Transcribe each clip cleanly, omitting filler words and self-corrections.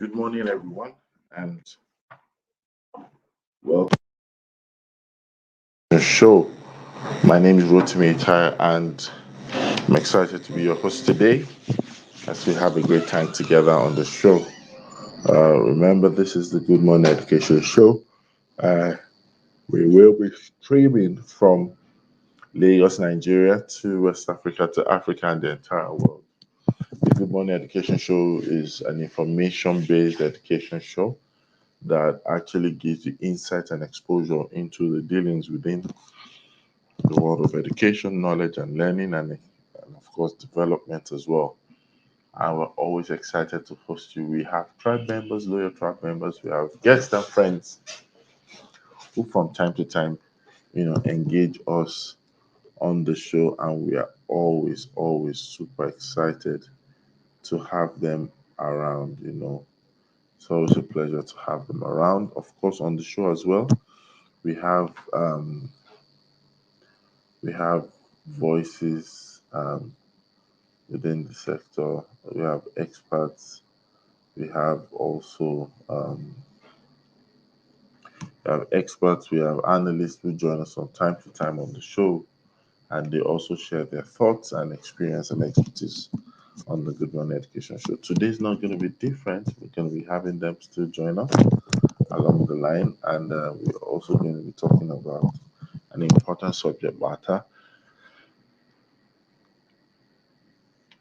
Good morning, everyone, and welcome to the show. My name is Rotimi Itai, and I'm excited to be your host today as we have a great time together on the show. Remember, this is the Good Morning Education Show. Uh, we will be streaming from Lagos, Nigeria to West Africa to Africa and the entire world. The Good Morning Education Show is an information based education show that actually gives you insight and exposure into the dealings within the world of education, knowledge, and learning, and of course, development as well. And we're always excited to host you. We have tribe members, loyal tribe members, we have guests and friends who, from time to time, engage us on the show, and we are always super excited to have them around. It's always a pleasure to have them around. Of course, on the show as well, we have we have voices within the sector. We have experts. We have also we have analysts who join us from time to time on the show, and they also share their thoughts and experience and expertise on the Good Morning Education Show. Today's not going to be different. We're going to be having them still join us along the line, and we're also going to be talking about an important subject matter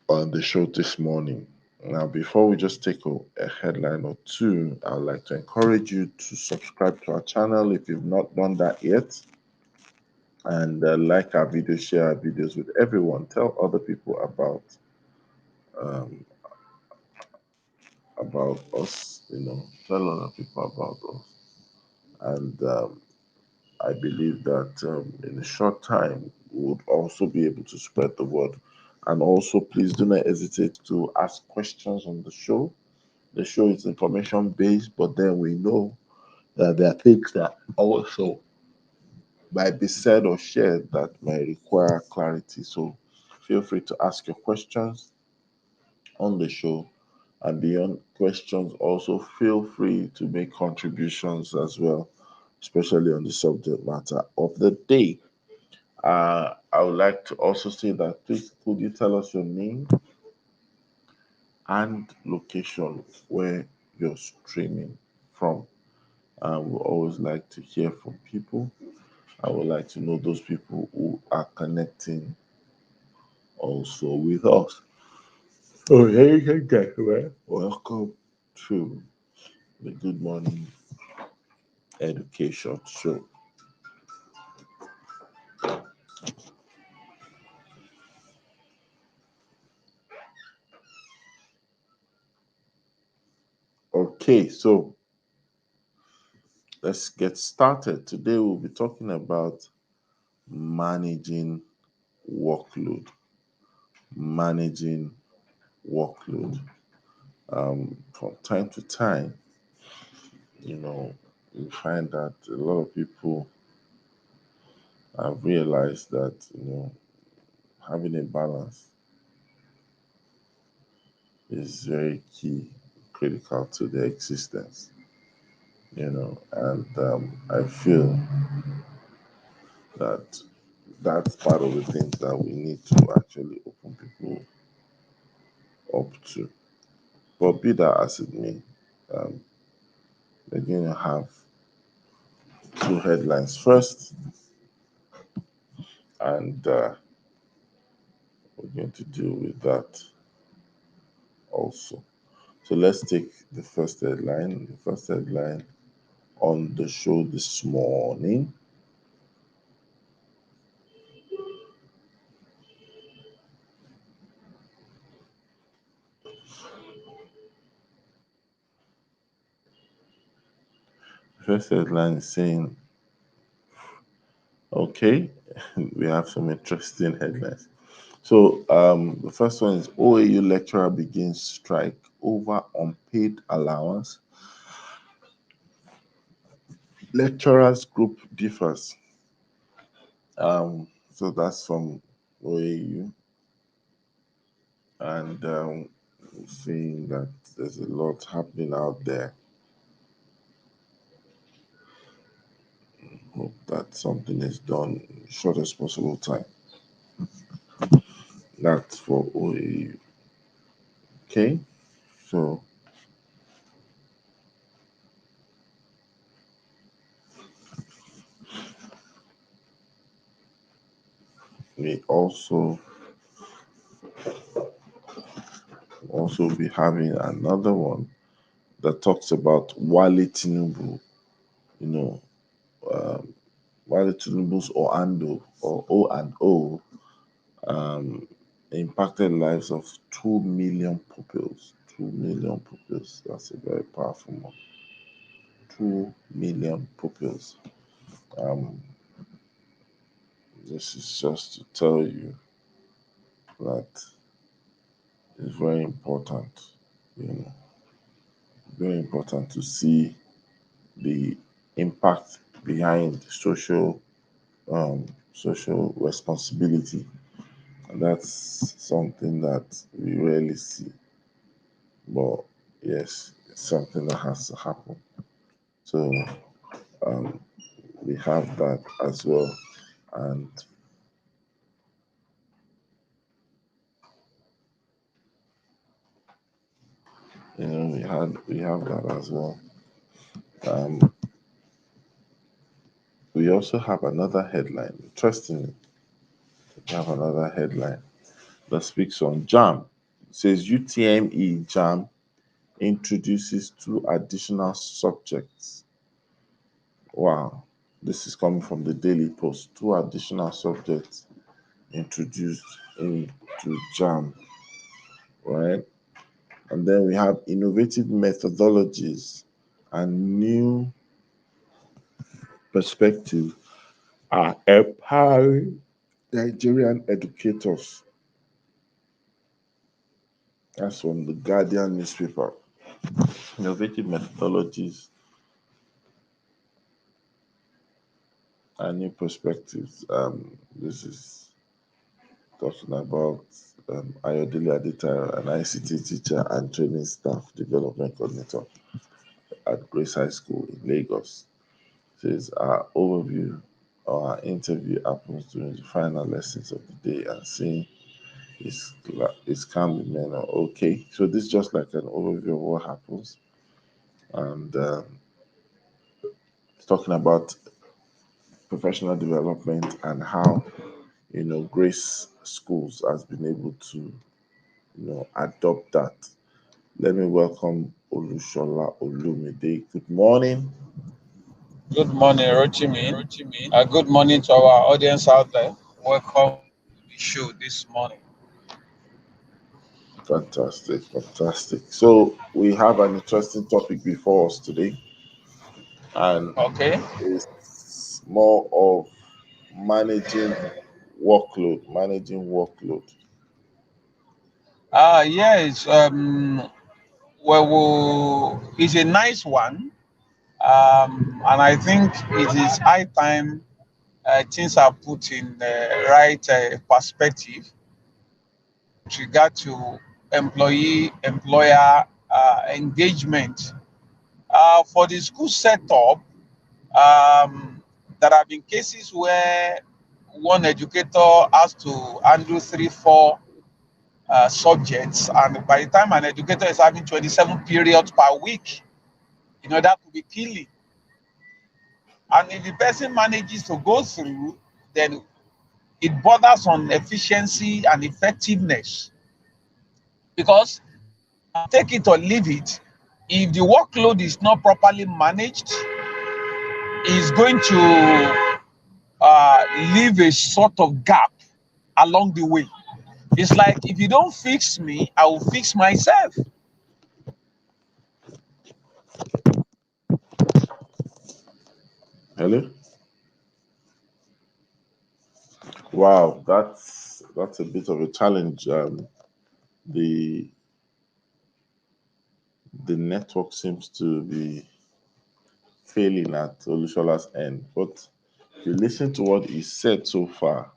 on the show this morning. Now, before we just take a headline or two, I would like to encourage you to subscribe to our channel if you've not done that yet, and like our videos, share our videos with everyone. Tell other people um, about us. Tell other people about us, and I believe that in a short time we would also be able to spread the word. And also, please do not hesitate to ask questions on the show. The show is information based, but then we know that there are things that also might be said or shared that may require clarity. So feel free to ask your questions on the show. And beyond questions, also feel free to make contributions as well, especially on the subject matter of the day. I would like to also say that please could you tell us your name and location where you're streaming from? We always like to hear from people. I would like to know those people who are connecting also with us. So, ladies and gentlemen, welcome to the Good Morning Education Show. Okay, so let's get started. Today we'll be talking about managing workload. Managing workload. From time to time, we find that a lot of people have realized that having a balance is very key, critical to their existence. And I feel that that's part of the things that we need to actually open people up to. But be that as it may, um, we're going to have two headlines first, and we're going to deal with that also. So let's take the first headline. The first headline on the show this morning. The first headline is saying, okay, we have some interesting headlines. So the first one is OAU lecturer begins strike over unpaid allowance. Lecturers group differs. So that's from OAU, and seeing that there's a lot happening out there. Hope that something is done in the shortest possible time. That's for OAU. Okay, so we also be having another one that talks about Wale Tinubu. You know, um, Wale Tinubu's O um, impacted lives of 2 million pupils. 2 million pupils. That's a very powerful one. 2 million pupils. Um, this is just to tell you that it's very important. You know, very important to see the impact behind um, social responsibility. And that's something that we rarely see. But yes, it's something that has to happen. So um, we have that as well. And we have that as well. Um, we also have another headline. Interestingly, we have another headline that speaks on JAM. It says UTME JAM introduces two additional subjects. Wow, this is coming from the Daily Post. Two additional subjects introduced into JAM, right? And then we have innovative methodologies and new perspective are empowering Nigerian educators. That's from the Guardian newspaper. Innovative methodologies and new perspectives. This is talking about Ayodele Adetayo, an ICT teacher and training staff development coordinator at Grace High School in Lagos. Says our overview or our interview happens during the final lessons of the day and seeing his calm demeanor. Okay, so this is just like an overview of what happens, and it's talking about professional development and how Grace Schools has been able to adopt that. Let me welcome Olushola Olumide. Good morning. Good morning, Rochimi. Good morning to our audience out there. Welcome to the show this morning. Fantastic, fantastic. So we have an interesting topic before us today, and Okay. it's more of managing managing workload. Yes. It's a nice one. And I think it is high time things are put in the right perspective with regard to employee employer engagement. For the school setup, Um, there have been cases where one educator has to handle three, four subjects, and by the time an educator is having 27 periods per week, that could be killing. And if the person manages to go through, then it borders on efficiency and effectiveness because take it or leave it, if the workload is not properly managed, is going to leave a sort of gap along the way. It's like if you don't fix me, I will fix myself. Hello. Wow, that's a bit of a challenge. The the network seems to be failing at Olushola's end, but if you listen to what he said so far,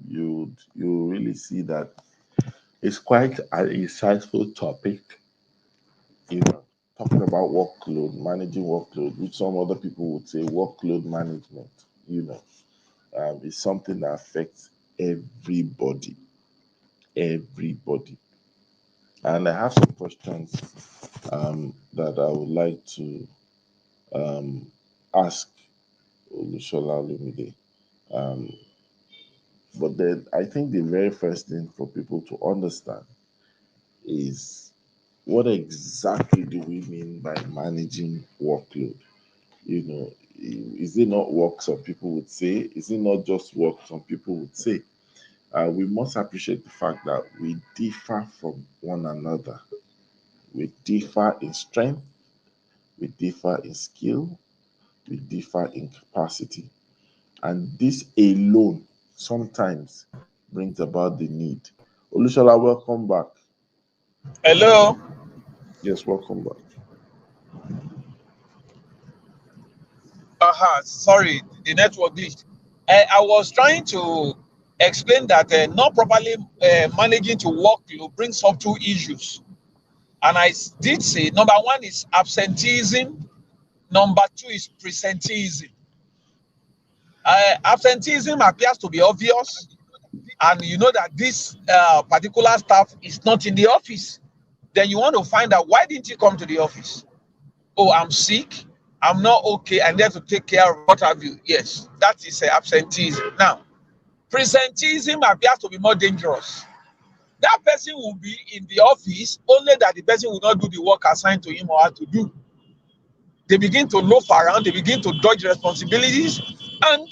you really see that It's quite an insightful topic, you know, talking about workload, managing workload, which some other people would say workload management, you know, is something that affects everybody, everybody. And I have some questions that I would like to um, ask Olushola Olumide. Um, but then I think the very first thing for people to understand is what exactly do we mean by managing workload? You know, is it not work, some people would say? Is it not just work, some people would say? We must appreciate the fact that we differ from one another. We differ in strength, we differ in skill, we differ in capacity. And this alone sometimes brings about the need. Olushola, welcome back. Hello. Yes, welcome back. Sorry, the network glitched. I was trying to explain that not properly managing to workload brings up two issues. And did say number one is absenteeism, number two is presenteeism. Absenteeism appears to be obvious, and you know that this particular staff is not in the office. Then you want to find out why didn't you come to the office? Oh, I'm sick, I'm not okay, and they have to take care of what have you. Yes, that is absenteeism. Now, presenteeism appears to be more dangerous. That person will be in the office only that the person will not do the work assigned to him or her to do. They begin to loaf around, they begin to dodge responsibilities, and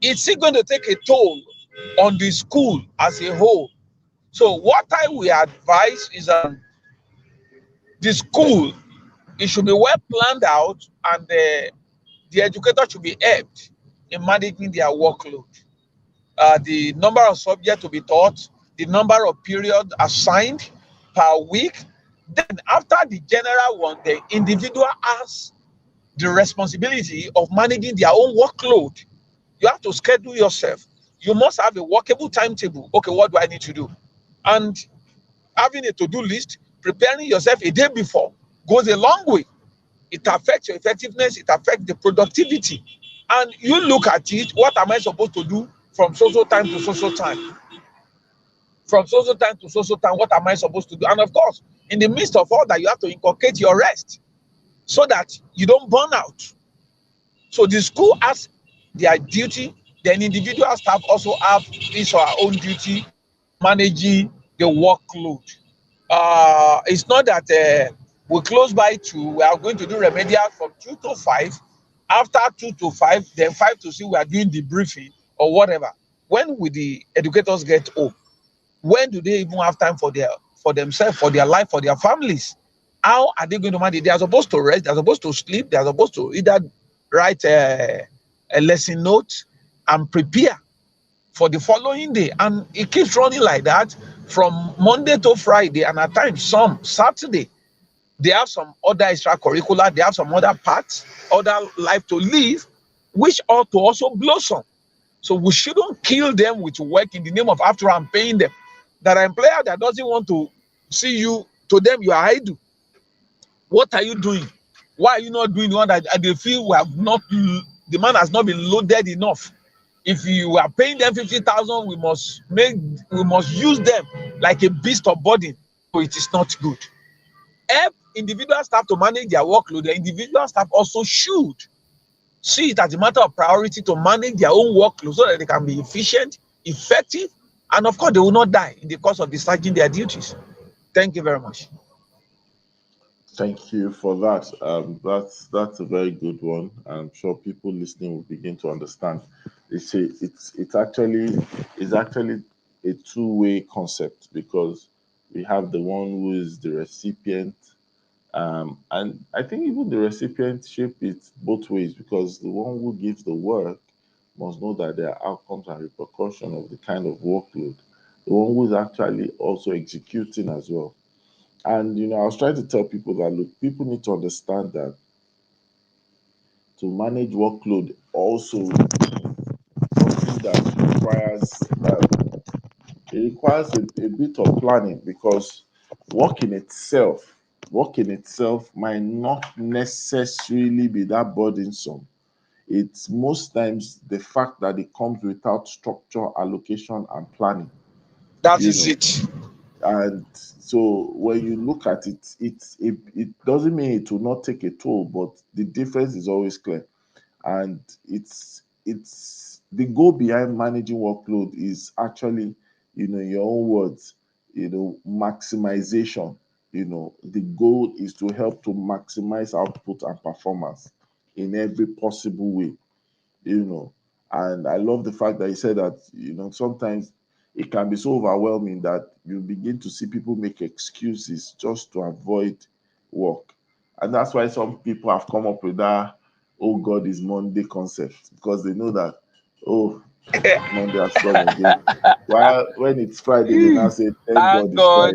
it's still going to take a toll on the school as a whole. So, what I will advise is the school, it should be well planned out, and the educator should be helped in managing their workload. The number of subjects to be taught, the number of periods assigned per week. Then, after the general one, the individual has the responsibility of managing their own workload. You have to schedule yourself. You must have a workable timetable. Okay, what do I need to do? And having a to-do list, preparing yourself a day before goes a long way. It affects your effectiveness, it affects the productivity. And you look at it, what am I supposed to do from social time to social time? From social time to social time, what am I supposed to do? And of course, in the midst of all that, you have to inculcate your rest so that you don't burn out. So the school has their duty, then individual staff also have his or her own duty in managing the workload. It's not that we close by 2, we are going to do remedial from 2 to 5. After 2 to 5, then 5 to 6, we are doing the briefing or whatever. When will the educators get home? When do they even have time for themselves, for their life, for their families? How are they going to manage? They are supposed to rest, they are supposed to sleep, they are supposed to either write a lesson note and prepare for the following day. And it keeps running like that from Monday to Friday, and at times some Saturday. They have some other extracurricular, they have some other parts, other life to live, which ought to also blossom. So we shouldn't kill them with work in the name of after I'm paying them. That employer that doesn't want to see you, to them you are idle. What are you doing? Why are you not doing the one that they feel we have not, the man has not been loaded enough? If you are paying them 50,000, we must use them like a beast of burden. So it is not good. Help individual staff to manage their workload. The individual staff also should see it as a matter of priority to manage their own workload so that they can be efficient, effective, and of course they will not die in the course of discharging their duties. Thank you very much. Thank you for that. That's a very good one. I'm sure people listening will begin to understand. It's actually a two-way concept because we have the one who is the recipient, and I think even the recipient shape it both ways because the one who gives the work must know that there are outcomes and repercussions of the kind of workload. The one who is actually also executing as well. And I was trying to tell people that look, people need to understand that to manage workload also something that requires It requires a bit of planning because work in itself, work in itself might not necessarily be that burdensome. It's most times the fact that it comes without structure, allocation, and planning, That you is know. it. And so when you look at it, it doesn't mean it will not take a toll, but the difference is always clear. And it's the goal behind managing workload is actually, in your own words, maximization. The goal is to help to maximize output and performance in every possible way, you know. And I love the fact that he said that, sometimes it can be so overwhelming that you begin to see people make excuses just to avoid work. And that's why some people have come up with that, oh God is Monday concept, because they know that, oh, Monday has come again. While when it's Friday, they now say, thank Thank God it's God,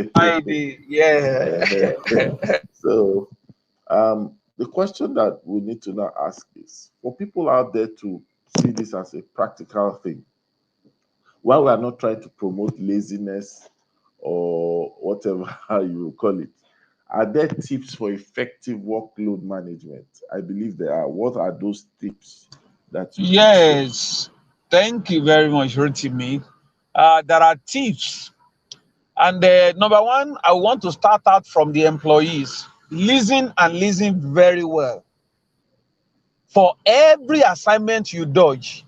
Friday. Friday. Yeah. So the question that we need to now ask is for people out there to see this as a practical thing, while we are not trying to promote laziness or whatever how you call it, are there tips for effective workload management? I believe there are. What are those tips that you could share? Yes. Thank you very much, Rotimi. There are tips. And number one, I want to start out from the employees. Listen and listen very well. For every assignment you dodge,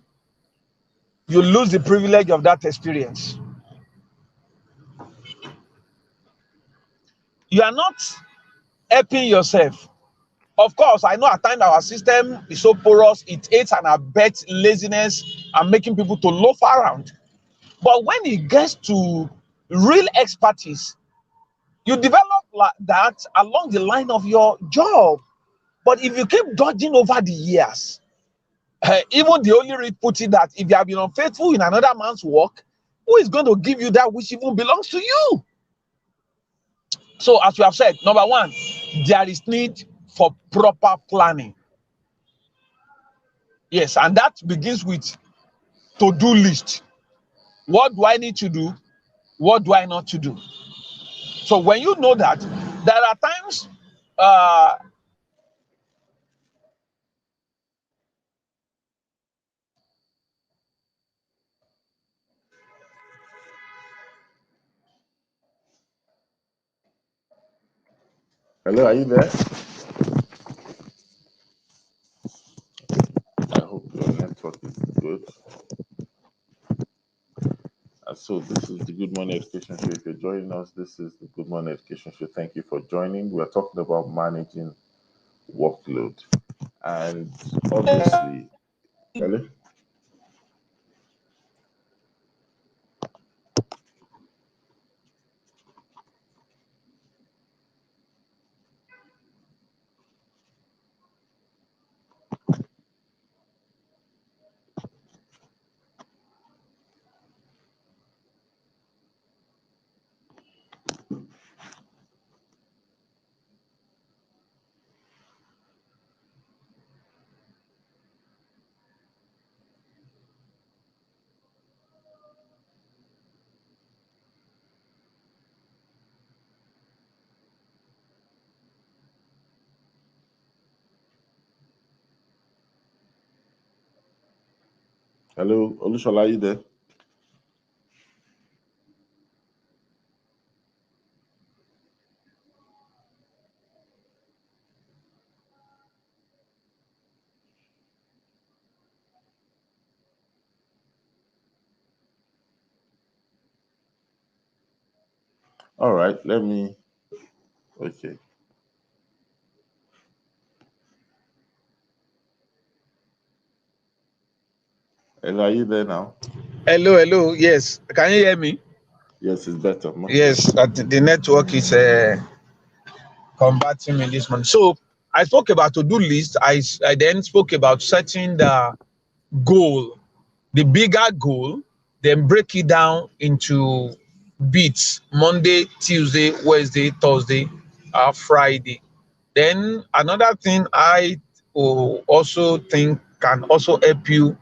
you lose the privilege of that experience. You are not helping yourself. Of course, I know at times our system is so porous, it aids and abets laziness and making people to loaf around. But when it gets to real expertise, you develop like that along the line of your job. But if you keep dodging over the years, even the Holy Read put it that if you have been unfaithful in another man's work, who is going to give you that which even belongs to you? So, as we have said, number one, there is need for proper planning. Yes, and that begins with to-do list. What do I need to do? What do I not to do? So when you know that, there are times uh, Hello, are you there? I hope your network is good. So this is the Good Morning Education Show. If you're joining us, this is the Good Morning Education Show. Thank you for joining. We're talking about managing workload. And obviously, hello, hello, Olushola, are you there? All right, let me. Okay, hello, are you there now? hello, hello. Yes, can you hear me? Yes, it's better, much better. Yes, the network is combating me this morning. So I spoke about to-do list. I then spoke about setting the goal, the bigger goal, then break it down into bits: Monday, Tuesday, Wednesday, Thursday, Friday. Then another thing I also think can also help you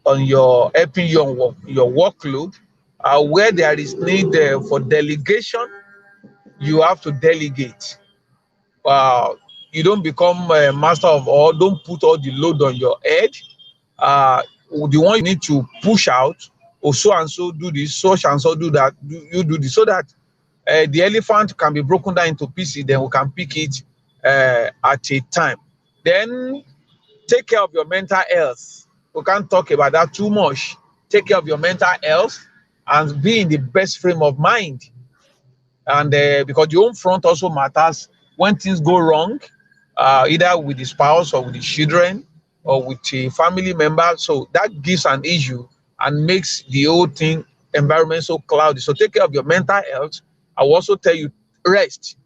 on your helping you on your workload. Where there is need for delegation, you have to delegate. uh, you don't become a master of all. Don't put all the load on your head. uh, the one you need to push out, or so and so do this, so and so do that, you do this, so that the elephant can be broken down into pieces, then we can pick it at a time. Then take care of your mental health. We can't talk about that too much. Take care of your mental health and be in the best frame of mind. And because your own front also matters when things go wrong, either with the spouse or with the children or with a family member. So that gives an issue and makes the whole thing environment so cloudy. So take care of your mental health. I will also tell you rest,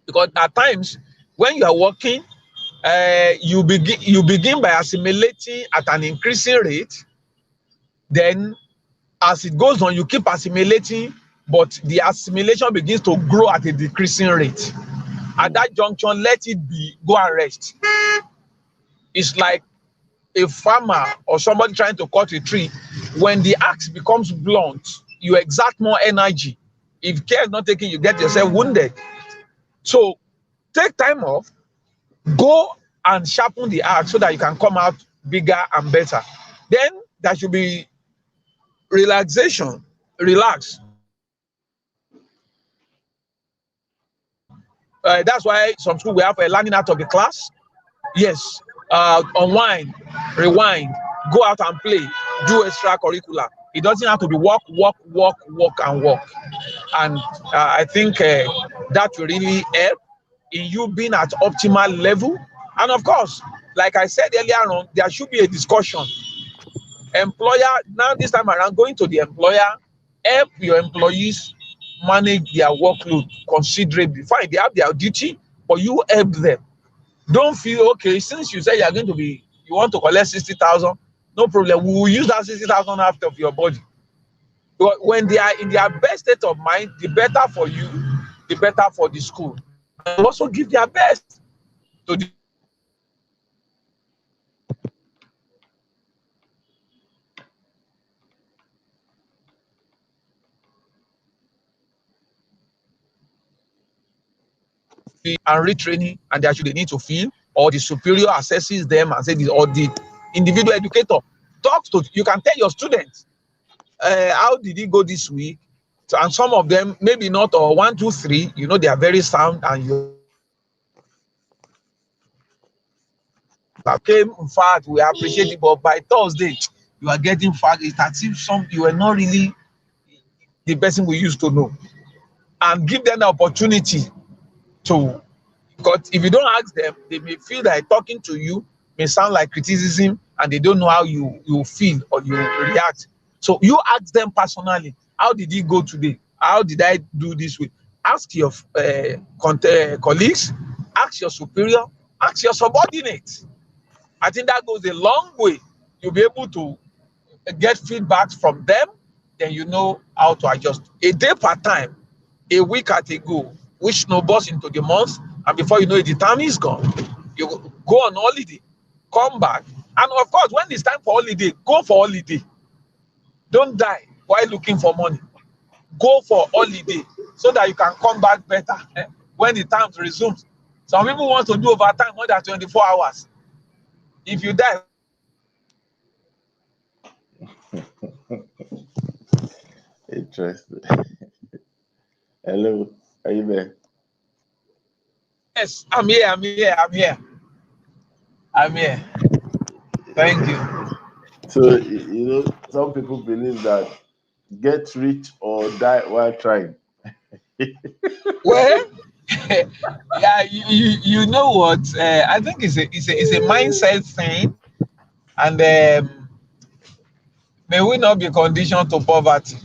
because at times when you are working, you begin by assimilating at an increasing rate. Then as it goes on, you keep assimilating, but the assimilation begins to grow at a decreasing rate. At that junction, let it be, go and rest. It's like a farmer or somebody trying to cut a tree. When the axe becomes blunt, you exert more energy. If care is not taken, you get yourself wounded. So take time off, go and sharpen the axe so that you can come out bigger and better. Then there should be relaxation. Relax. That's why some school we have a learning out of the class. Yes, unwind, rewind, go out and play, do extracurricular. It doesn't have to be work, work, work, work, and work. And I think that will really help in you being at optimal level. And of course, like I said earlier on, there should be a discussion. Employer, now this time around, going to the employer, help your employees manage their workload considerably. Fine, they have their duty, but you help them. Don't feel okay since you say you are going to be, you want to collect 60,000. No problem. We will use that 60,000 out of your body. But when they are in their best state of mind, the better for you, the better for the school. And they also give their best to the and retraining, and they actually need to feel, or the superior assesses them and say this, or the individual educator talks to, you can tell your students how did it go this week. So, and some of them maybe not, or 1 2 3, you know, they are very sound, and you came, in fact we appreciate it, but by Thursday you are getting fact, it's as if some you were not really the person we used to know. And give them the opportunity to, because if you don't ask them, they may feel that talking to you may sound like criticism, and they don't know how you feel or you react. So you ask them personally, how did it go today? How did I do this week? Ask your colleagues, ask your superior, ask your subordinates. I think that goes a long way. You'll be able to get feedback from them, then you know how to adjust. A day per time, a week at a go, which snowballs into the month, and before you know it, the time is gone. You go on holiday, come back, and of course, when it's time for holiday, go for holiday. Don't die while looking for money. Go for holiday so that you can come back better when the time resumes. Some people want to do overtime more than 24 hours. If you die, Interesting. Hello, are you there? yes, I'm here, I'm here, I'm here, I'm here. Thank you. So, some people believe that get rich or die while trying. Well, yeah, you know what? I think it's a mindset thing, and may we not be conditioned to poverty.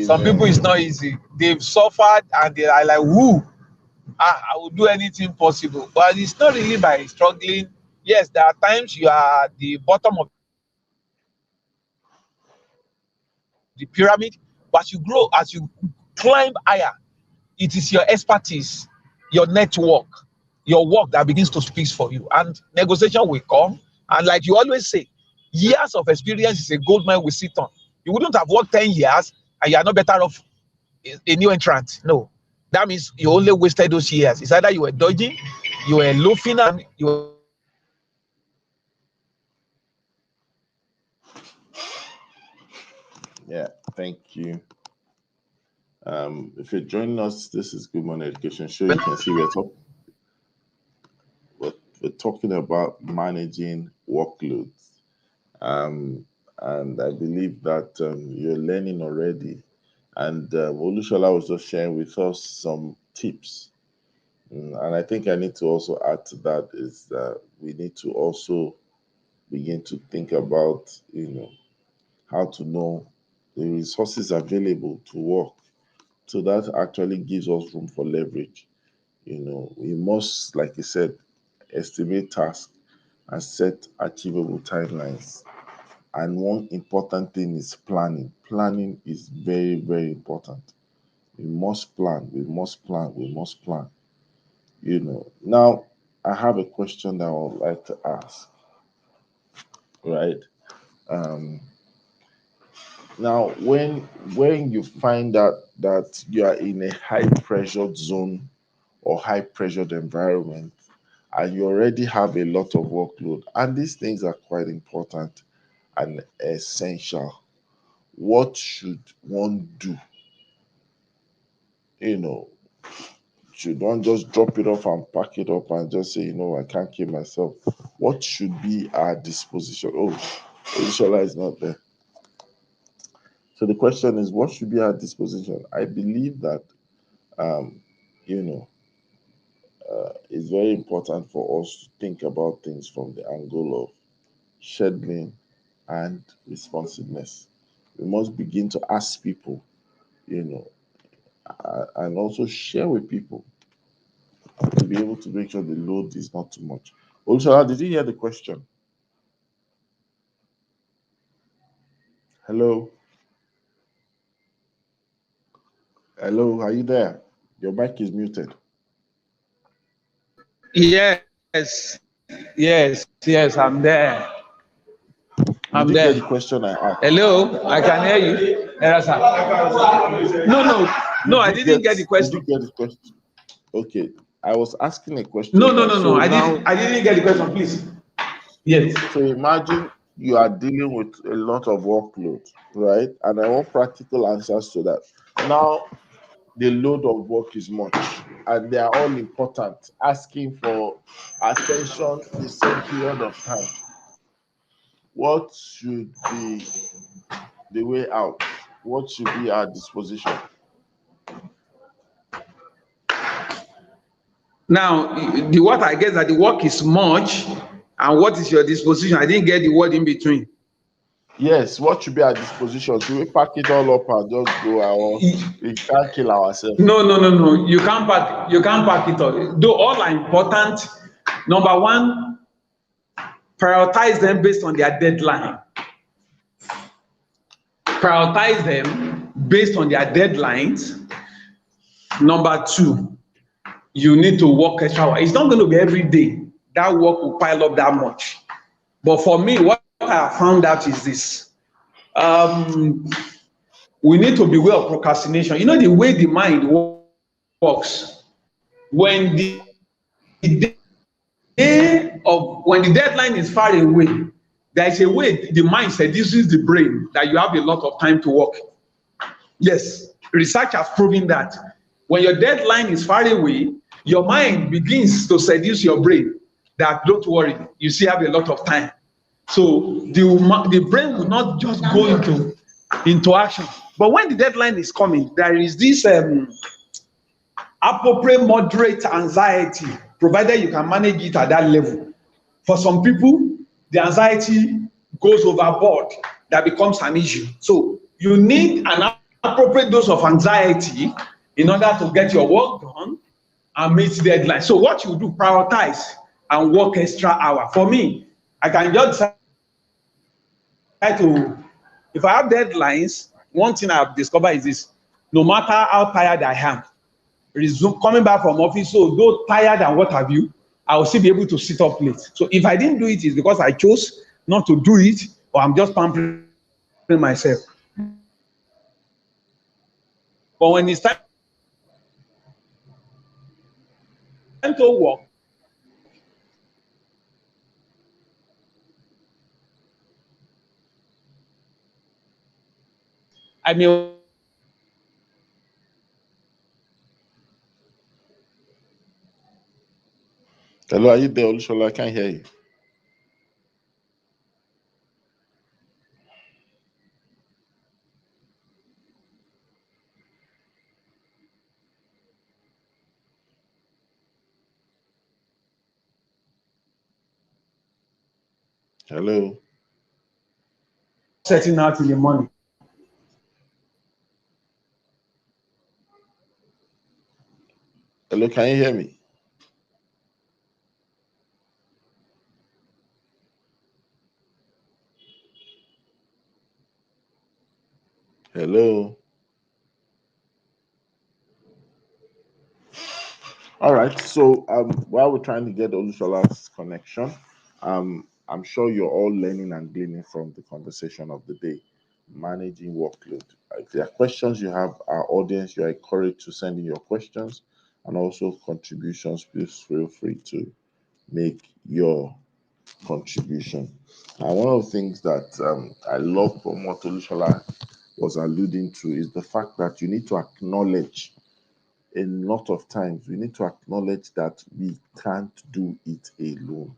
Some people Amen. it's not easy. They've suffered and they are like, whoo, I will do anything possible. But it's not really by struggling. Yes, there are times you are at the bottom of the pyramid, but as you grow, as you climb higher, it is your expertise, your network, your work that begins to speak for you. And negotiation will come. And like you always say, Years of experience is a gold mine we sit on. You wouldn't have worked 10 years and you are not better off a new entrant. No. That means you only wasted those years. It's either you were dodging, you were loafing, and you were Yeah, thank you. If you're joining us, this is Good Morning Education Show. You can see we're talking about managing workloads. And I believe that you're learning already. And Olushola was just sharing with us some tips. And I think I need to also add to that is that we need to also begin to think about, how to know the resources available to work. So that actually gives us room for leverage. We must, like you said, estimate tasks and set achievable timelines. And one important thing is planning. Planning is very, very important. We must plan, we must plan, we must plan. Now I have a question that I would like to ask, right? Um, now when you find that you are in a high pressured zone or high pressured environment and you already have a lot of workload, and these things are quite important and essential, what should one do? You know, should one just drop it off and pack it up and just say, I can't keep myself? What should be our disposition? Oh, Ishola is not there. So the question is, what should be our disposition? I believe that, um, you know, it's very important for us to think about things from the angle of scheduling and responsiveness. We must begin to ask people, you know, and also share with people to be able to make sure the load is not too much. Olushola, did you hear the question? Hello? Hello, are you there? Your mic is muted. yes, I'm there. Did I'm you get there. the question I asked? Hello, I can hear you. Yes, sir. No, I didn't get the Did you question. get the question? Okay, I was asking a No, question no, now. no, no. So now, I didn't get the question, please. Yes. so imagine you are dealing with a lot of workload, right? And I want practical answers to that. Now, the load of work is much, and they are all important, asking for attention the same period of time. What should be the way out? What should be our disposition? Now, the what I guess that the work is much, and what is your disposition? I didn't get the word in between. Yes, what should be our disposition? Should we pack it all up and just go? We can't kill ourselves. No. You can't pack. You can't pack it all. Though all are important. Number one, prioritize them based on their deadline. Prioritize them based on their deadlines. Number two, you need to work extra hours. It's not going to be every day that work will pile up that much. But for me, what I have found out is this. We need to beware of procrastination. You know the way the mind works. When the when the deadline is far away, there is a way the mind seduces the brain that you have a lot of time to work. Yes, research has proven that when your deadline is far away, your mind begins to seduce your brain that don't worry, you still have a lot of time. So the brain will not just go into action. But when the deadline is coming, there is this appropriate moderate anxiety, provided you can manage it at that level. For some people, the anxiety goes overboard, that becomes an issue. So you need an appropriate dose of anxiety in order to get your work done and meet deadline. So what you do, prioritize and work extra hour. For me, I can just decide to, if I have deadlines, one thing I've discovered is this: no matter how tired I am, resume coming back from office, so though tired and what have you, I will still be able to sit up late. So if I didn't do it, it's because I chose not to do it, or I'm just pampering myself. But when it's time to work, I may. Hello, are you there, Olushola? I can't hear you. Hello. Setting out in the morning. Hello, can you hear me? Hello. All right. So while we're trying to get Olushola's connection, I'm sure you're all learning and gleaning from the conversation of the day, managing workload. If there are questions you have, our audience, you are encouraged to send in your questions and also contributions. Please feel free to make your contribution. And one of the things that I love from what Olushola was alluding to is the fact that you need to acknowledge a lot of times we need to acknowledge that we can't do it alone.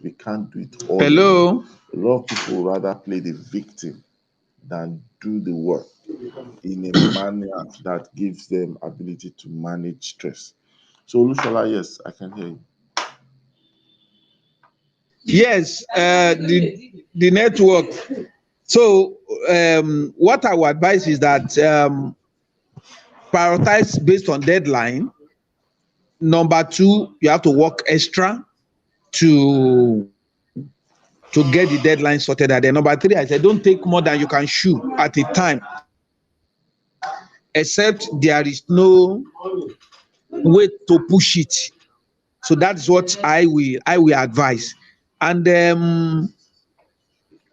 We can't do it all alone. Hello. A lot of people rather play the victim than do the work in a manner that gives them ability to manage stress. So, Lushala, yes, I can hear you. Yes, the network. So what I would advise is that prioritize based on deadline. Number two, you have to work extra to get the deadline sorted out. Then number three, I said don't take more than you can chew at a time, except there is no way to push it. So that's what I will advise. And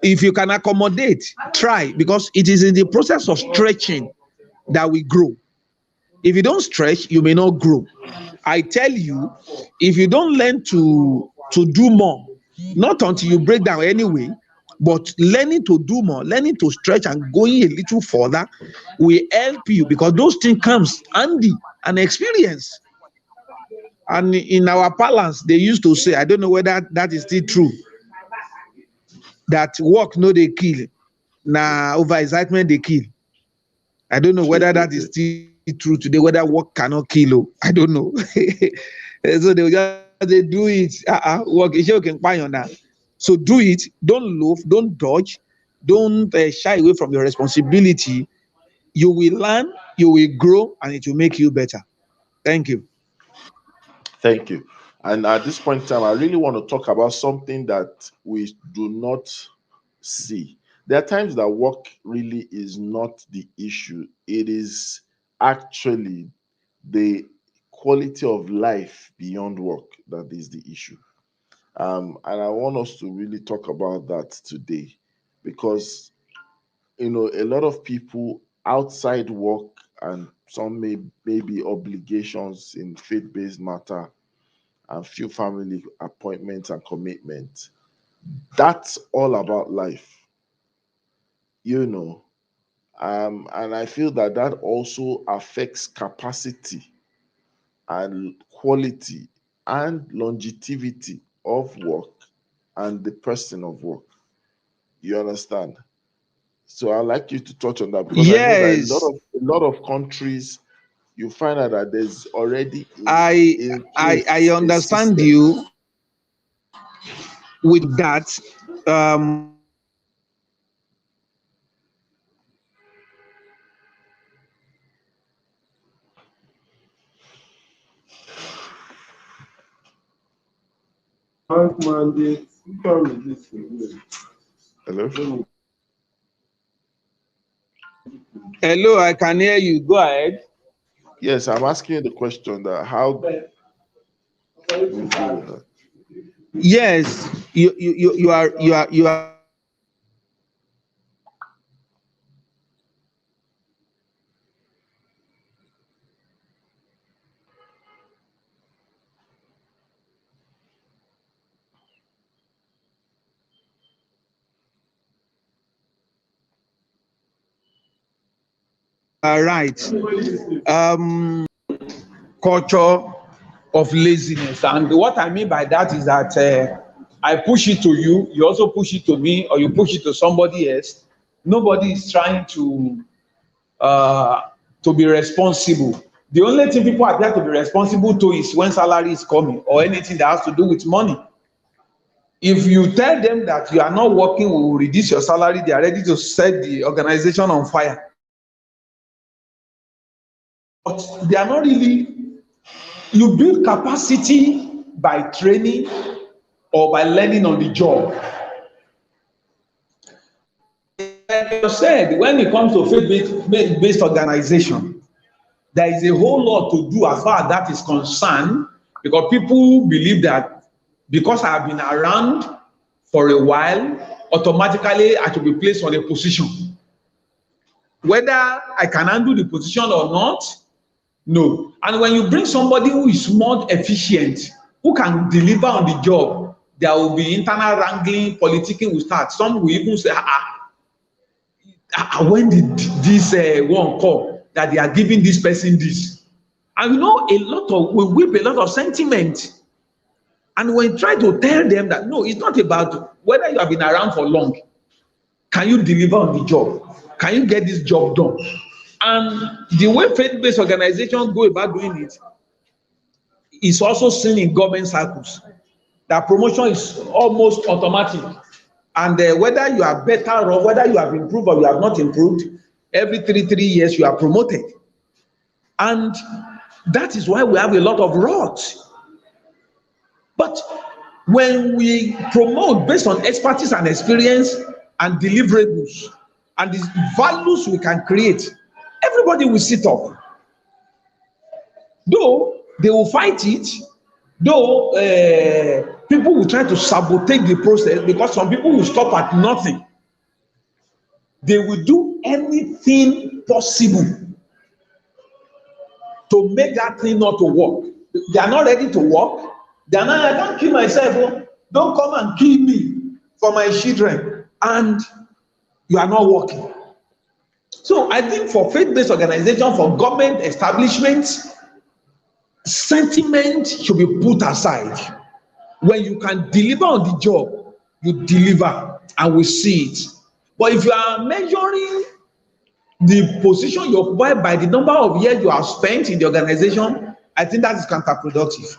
if you can accommodate, try, because it is in the process of stretching that we grow. If you don't stretch, you may not grow. I tell you, if you don't learn to do more, not until you break down anyway, but learning to do more, learning to stretch and going a little further will help you, because those things comes handy and experience. And in our parlance, they used to say, I don't know whether that is still true, that work no dey kill, na over excitement dey kill. I don't know whether that is still true today, whether work cannot kill. I don't know. So they will just say, do it. Work is okay, now. So do it. Don't loaf, don't dodge, don't shy away from your responsibility. You will learn, you will grow, and it will make you better. Thank you. Thank you. And at this point in time, I really want to talk about something that we do not see. There are times that work really is not the issue, it is actually the quality of life beyond work that is the issue. And I want us to really talk about that today because, a lot of people outside work and some maybe obligations in faith-based matter and few family appointments and commitments. That's all about life, you know. And I feel that that also affects capacity and quality and longevity of work and the person of work. You understand? So I'd like you to touch on that because I know that Yes, a lot of countries you find out that there's already I in I place a understand system. you with that. Hello? Hello, I can hear you. Go ahead. Yes, I'm asking you the question that how do we deal with that? Yes, you are right. right. Um, Culture of laziness. And what I mean by that is that I push it to you, you also push it to me, or you push it to somebody else. Nobody is trying uh, to be responsible. The only thing people are there to be responsible to is when salary is coming or anything that has to do with money. If you tell them that you are not working, we will reduce your salary, they are ready to set the organization on fire. But they are not really, you build capacity by training or by learning on the job. Like you said, when it comes to faith-based organization, there is a whole lot to do as far as that is concerned, because people believe that because I have been around for a while, automatically I should be placed on a position. Whether I can handle the position or not, no. And when you bring somebody who is more efficient, who can deliver on the job, there will be internal wrangling, politicking will start. Some will even say, when did this one come that they are giving this person this? And you know, we whip a lot of sentiment. And when you try to tell them that no, it's not about whether you have been around for long. Can you deliver on the job? Can you get this job done? And the way faith-based organizations go about doing it is also seen in government circles. That promotion is almost automatic. And whether you are better or whether you have improved or you have not improved, every 3 years you are promoted. And that is why we have a lot of rods. But when we promote based on expertise and experience and deliverables and the values we can create, everybody will sit up. Though they will fight it, though people will try to sabotage the process, because some people will stop at nothing. They will do anything possible to make that thing not to work. They are not ready to work. They are not, I can't kill myself. Oh. Don't come and kill me for my children. And you are not working. So I think for faith-based organization, for government establishments, sentiment should be put aside. When you can deliver on the job, you deliver and we see it. But if you are measuring the position you occupy by the number of years you have spent in the organization, I think that is counterproductive.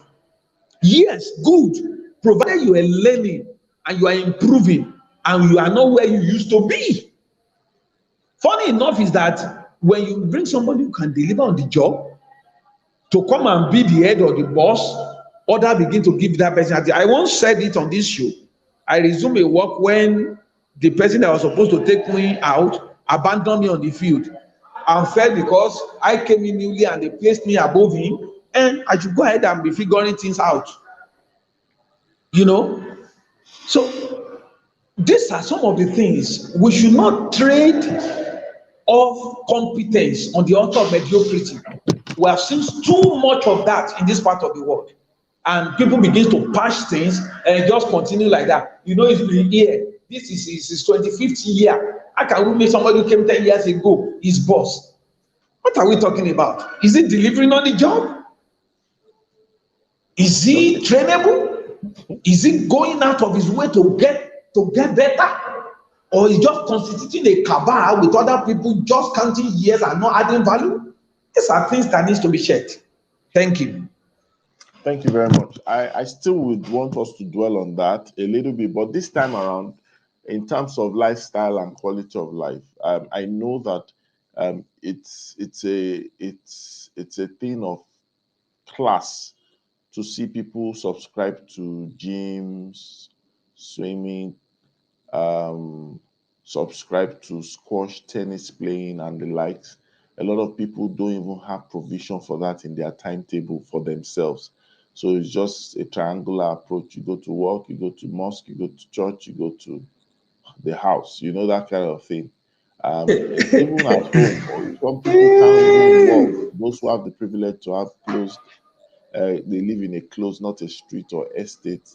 Yes, good, provided you are learning and you are improving and you are not where you used to be. Funny enough is that when you bring somebody who can deliver on the job to come and be the head or the boss, others begin to give that person. I once said it on this show. I resumed a work when the person that was supposed to take me out abandoned me on the field and felt because I came in newly and they placed me above him, and I should go ahead and be figuring things out. You know? So these are some of the things. We should not trade off competence on the altar of mediocrity. We have seen too much of that in this part of the world. And people begin to patch things and just continue like that. You know, it's been here. This is his 25th year. How can we make somebody who came 10 years ago his boss? What are we talking about? Is he delivering on the job? Is he trainable? Is he going out of his way to get better? Or is just constituting a cabal with other people just counting years and not adding value? These are things that needs to be checked. Thank you. Thank you very much. I still would want us to dwell on that a little bit, but this time around, in terms of lifestyle and quality of life, I know that it's a thing of class to see people subscribe to gyms, swimming, um, subscribe to squash, tennis playing, and the likes. A lot of people don't even have provision for that in their timetable for themselves. So it's just a triangular approach. You go to work, you go to mosque, you go to church, you go to the house, that kind of thing. Even at home, some people can't even walk. Those who have the privilege to have closed, they live in a close, not a street or estate.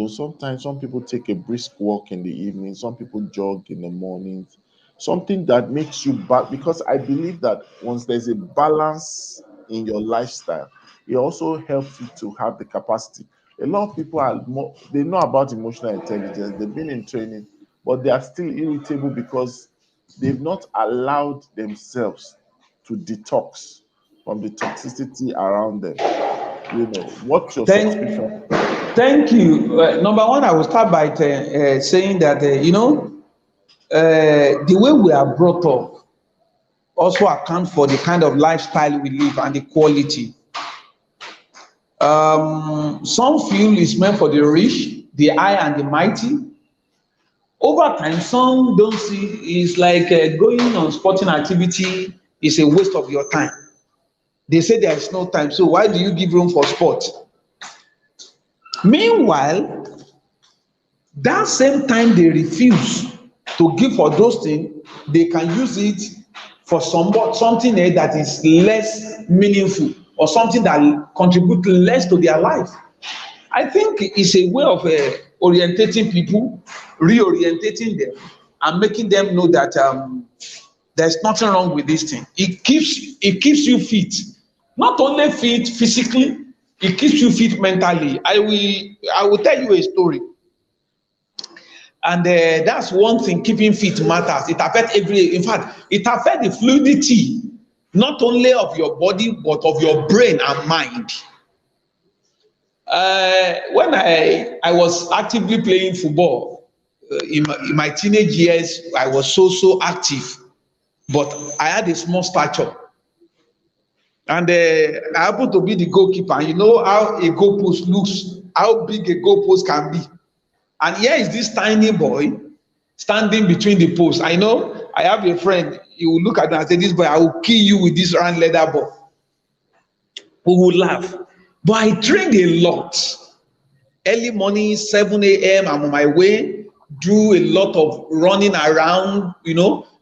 Sometimes some people take a brisk walk in the evening, some people jog in the mornings. something that makes you back, because I believe that once there's a balance in your lifestyle, it also helps you to have the capacity. A lot of people are more, they know about emotional intelligence, they've been in training, but they are still irritable because they've not allowed themselves to detox from the toxicity around them. What's your subscription? Thank, thank you. Number one, I will start by saying that the way we are brought up also account for the kind of lifestyle we live and the quality. Some feel is meant for the rich, the high and the mighty. Over time, some don't see it's like going on sporting activity is a waste of your time. They say there is no time, so why do you give room for sport? Meanwhile, that same time they refuse to give for those things, they can use it for something that is less meaningful or something that contributes less to their life. I think it's a way of orientating people, reorientating them, and making them know that there's nothing wrong with this thing. It keeps you fit, not only fit physically, it keeps you fit mentally. I will tell you a story, and that's one thing. Keeping fit matters. It affects in fact, it affects the fluidity not only of your body but of your brain and mind. When I was actively playing football in my teenage years, I was so active, but I had a small stature, and I happened to be the goalkeeper. And you know how a goalpost looks, how big a goalpost can be. And here is this tiny boy standing between the posts. I know I have a friend. He will look at me and say, "This boy, I will kill you with this round leather ball." We will laugh. But I trained a lot. Early morning, 7 a.m., I'm on my way, do a lot of running around,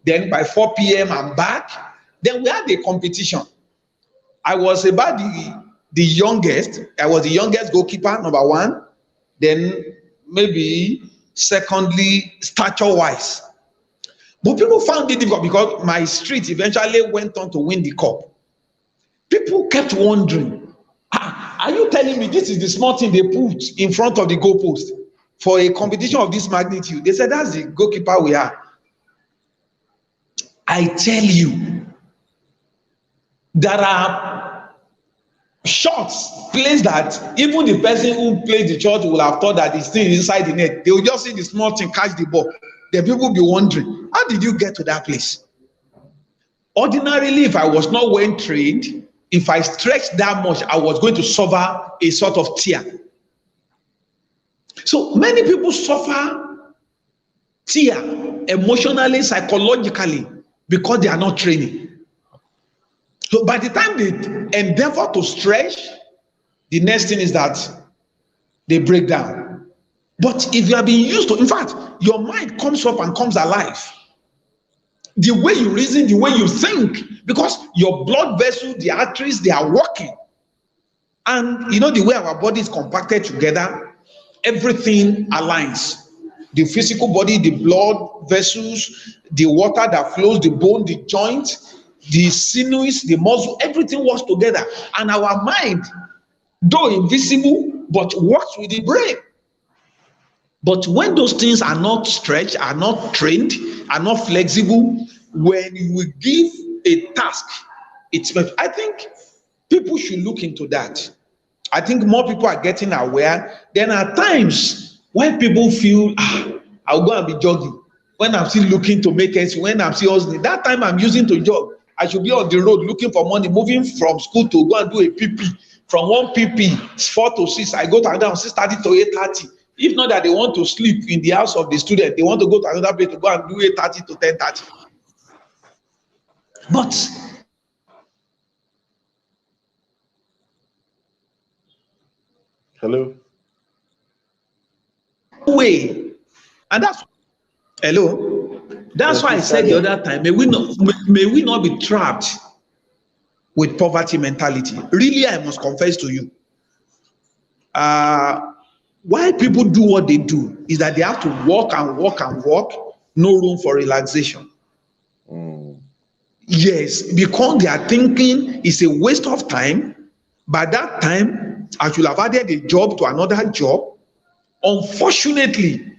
Then by 4 p.m., I'm back. Then we had a competition. I was about the youngest. I was the youngest goalkeeper, number one. Then maybe secondly, stature-wise. But people found it difficult because my street eventually went on to win the cup. People kept wondering, are you telling me this is the small thing they put in front of the goalpost for a competition of this magnitude? They said, that's the goalkeeper we are. I tell you, there are shots placed that even the person who played the shot will have thought that it's still inside the net. They will just see the small thing catch the ball. The people will be wondering, how did you get to that place? Ordinarily, if I was not well trained, if I stretched that much, I was going to suffer a sort of tear. So many people suffer tear emotionally, psychologically, because they are not training. So by the time they endeavor to stretch, the next thing is that they break down. But if you have been used to, in fact, your mind comes up and comes alive. The way you reason, the way you think, because your blood vessels, the arteries, they are working. And the way our body is compacted together, everything aligns. The physical body, the blood vessels, the water that flows, the bone, the joint, the sinews, the muscle, everything works together. And our mind, though invisible, but works with the brain. But when those things are not stretched, are not trained, are not flexible, when you give a task, I think people should look into that. I think more people are getting aware. Then at times when people feel, I'll go and be jogging. When I'm still looking to make it, when I'm still hustling, that time I'm using to jog. I should be on the road looking for money, moving from school to go and do a PP. From one PP, 4 to 6, I go to another 6:30 to 8:30. If not that they want to sleep in the house of the student, they want to go to another place to go and do 8:30 to 10:30. But Hello? way, and that's hello. That's Yes, why I please said carry the on. other time, may we not be trapped with poverty mentality. Really, I must confess to you. Why people do what they do is that they have to work and work and work, no room for relaxation. Mm. Yes, because they are thinking it's a waste of time. By that time, I should have added a job to another job. Unfortunately,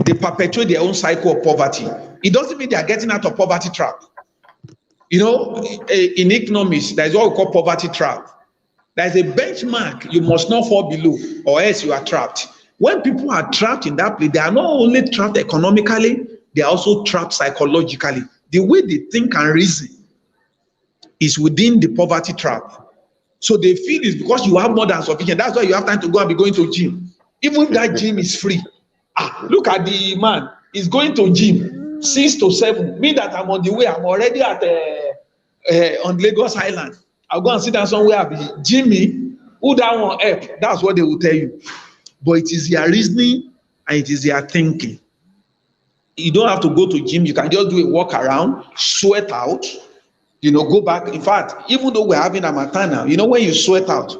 they perpetuate their own cycle of poverty. It doesn't mean they are getting out of poverty trap. You know, in economics, there is what we call poverty trap. There is a benchmark you must not fall below, or else you are trapped. When people are trapped in that place, they are not only trapped economically, they are also trapped psychologically. The way they think and reason is within the poverty trap. So they feel it's because you have more than sufficient. That's why you have time to go and be going to gym. Even if that gym is free. Look at the man. He's going to gym 6 to 7. Me that I'm on the way, I'm already at on Lagos Island. I'll go and sit down somewhere. I'll be Jimmy. Who that one help? That's what they will tell you. But it is their reasoning and it is their thinking. You don't have to go to gym. You can just do a walk around, sweat out, go back. In fact, even though we're having a matana, when you sweat out,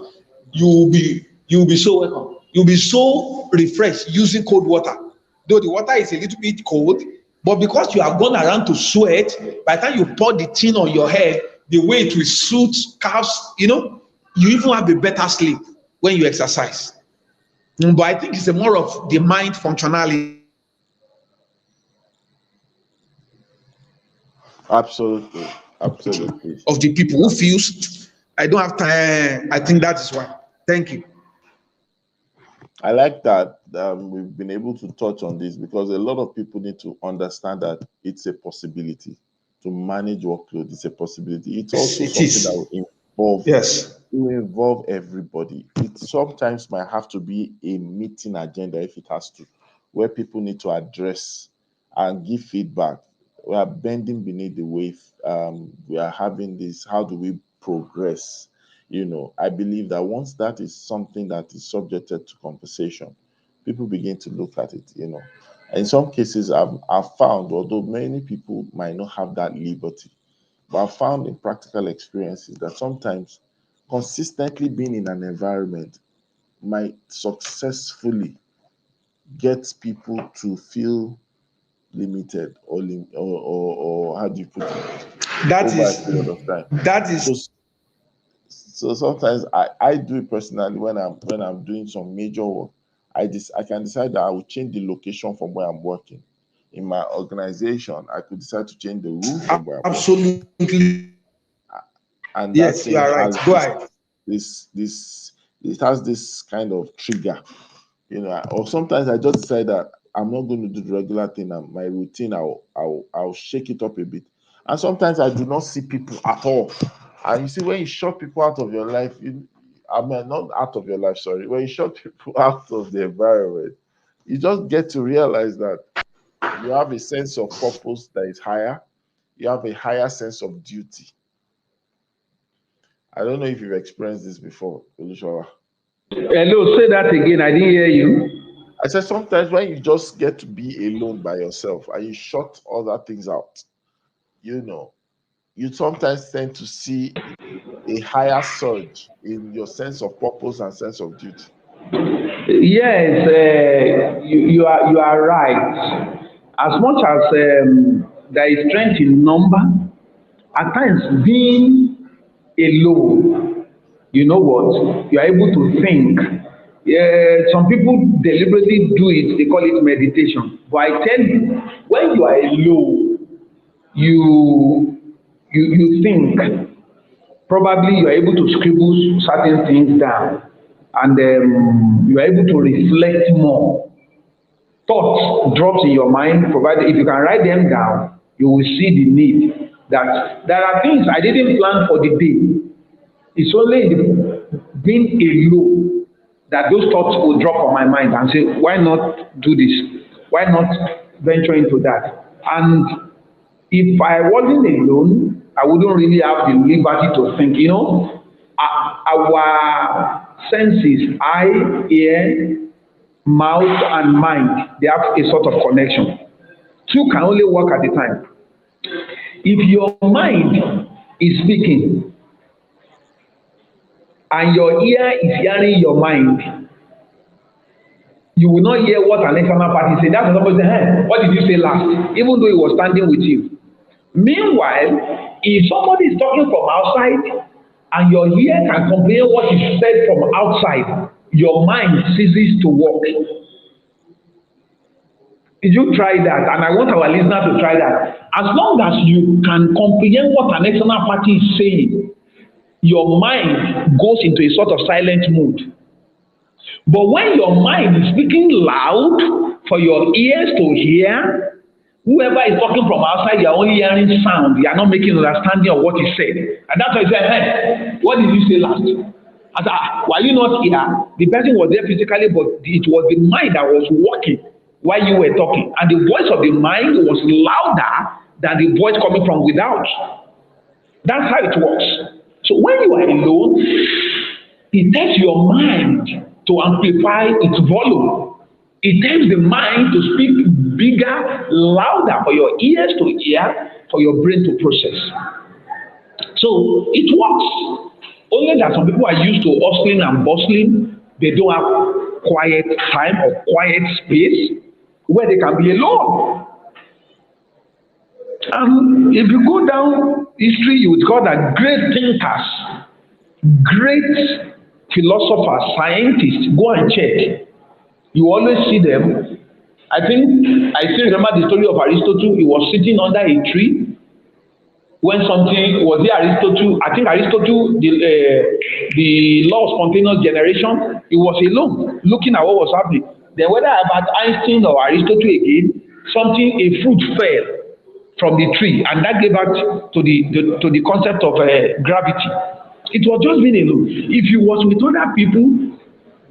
you'll be so welcome. You'll be so refreshed using cold water. Though the water is a little bit cold, but because you have gone around to sweat, by the time you pour the thing on your head, the way it will suit calves, you even have a better sleep when you exercise. But I think it's a more of the mind functionality Absolutely. Absolutely. of the people who feels I don't have time. I think that is why. Thank you. I like that we've been able to touch on this because a lot of people need to understand that it's a possibility to manage workload. It's a possibility. It's Yes, also it something that is. involve Yes. will involve everybody. It sometimes might have to be a meeting agenda if it has to, where people need to address and give feedback. We are bending beneath the wave. We are having this. How do we progress? I believe that once that is something that is subjected to conversation, people begin to look at it. In some cases, I've found, although many people might not have that liberty, but I've found in practical experiences that sometimes consistently being in an environment might successfully get people to feel limited or how do you put it, That over a is period of time. that is So so sometimes I do it personally when I'm doing some major work. I can decide that I will change the location from where I'm working. In my organization, I could decide to change the room from where I'm working, absolutely and that yes, you thing are right. has Go this ahead. this this it has this kind of trigger, or sometimes I just decide that I'm not going to do the regular thing and my routine. I'll shake it up a bit, and sometimes I do not see people at all. And you see, when you shut people out of your life, I mean, not out of your life, sorry, when you shut people out of the environment, you just get to realize that you have a sense of purpose that is higher. You have a higher sense of duty. I don't know if you've experienced this before, Olusola. Hello, say that again. I didn't hear you. I said sometimes when you just get to be alone by yourself and you shut other things out, you know, you sometimes tend to see a higher surge in your sense of purpose and sense of duty. Yes, you are right. As much as there is strength in number, at times being alone, you know what? You are able to think. Yeah, some people deliberately do it. They call it meditation. But I tell you, when you are alone, you you think. Probably you are able to scribble certain things down, and you are able to reflect more. Thoughts drops in your mind, provided if you can write them down, you will see the need that there are things I didn't plan for the day. It's only in the being alone that those thoughts will drop on my mind and say, why not do this? Why not venture into that? And if I wasn't alone, I wouldn't really have the liberty to think. Our senses, eye, ear, mouth, and mind, they have a sort of connection. Two can only work at a time. If your mind is speaking and your ear is hearing your mind, you will not hear what an external party say. That's what somebody say, hey, what did you say last? Even though he was standing with you. Meanwhile, if somebody is talking from outside and your ear can comprehend what is said from outside, your mind ceases to work. Did you try that? And I want our listener to try that. As long as you can comprehend what an external party is saying, your mind goes into a sort of silent mood. But when your mind is speaking loud for your ears to hear, whoever is talking from outside, you are only hearing sound. You are not making understanding of what he said. And that's why he said, hey, what did you say last? I said, were you not here? The person was there physically, but it was the mind that was working while you were talking. And the voice of the mind was louder than the voice coming from without. That's how it works. So when you are alone, it tells your mind to amplify its volume. It tells the mind to speak bigger, louder for your ears to hear, for your brain to process. So it works. Only that some people are used to hustling and bustling. They don't have quiet time or quiet space where they can be alone. And if you go down history, you would call that great thinkers, great philosophers, scientists. Go and check. You always see them. I think I still remember the story of Aristotle. He was sitting under a tree when something was there. Aristotle, I think Aristotle, the law of spontaneous generation, he was alone looking at what was happening. Then whether about Einstein or Aristotle again, a fruit fell from the tree, and that gave back to the concept of gravity. It was just being alone. If you was with other people,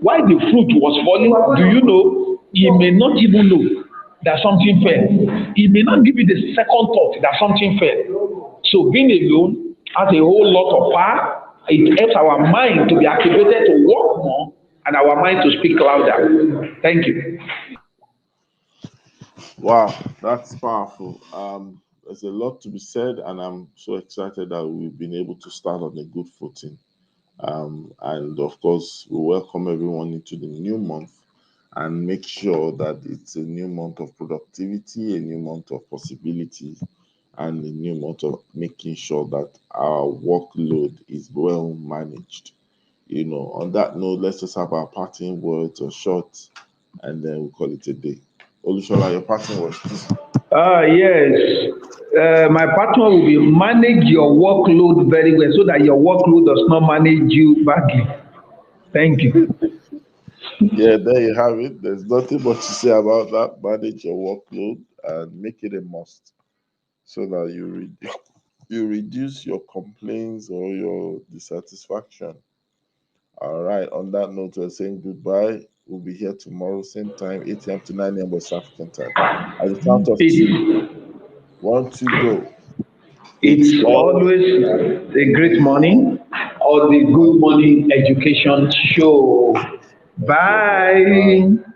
while the fruit was falling, do you know, he may not even know that something fell. He may not give you the second thought that something fell. So being alone has a whole lot of power. It helps our mind to be activated to work more and our mind to speak louder. Thank you. Wow, that's powerful. There's a lot to be said, and I'm so excited that we've been able to start on a good footing. And of course, we welcome everyone into the new month and make sure that it's a new month of productivity, a new month of possibilities, and a new month of making sure that our workload is well managed. On that note, let's just have our parting words or short, and then we'll call it a day. Olushola, your parting words, please. Yes. My partner will be manage your workload very well so that your workload does not manage you badly. Thank you. Yeah, there you have it. There's nothing much to say about that. Manage your workload and make it a must so that you reduce your complaints or your dissatisfaction. All right. On that note, we're saying goodbye. We'll be here tomorrow, same time, 8 a.m. to 9 a.m. West African time. At the count of three, It's, one, two, go. It's it's all always a great morning or the good morning education show. no problem. Bye.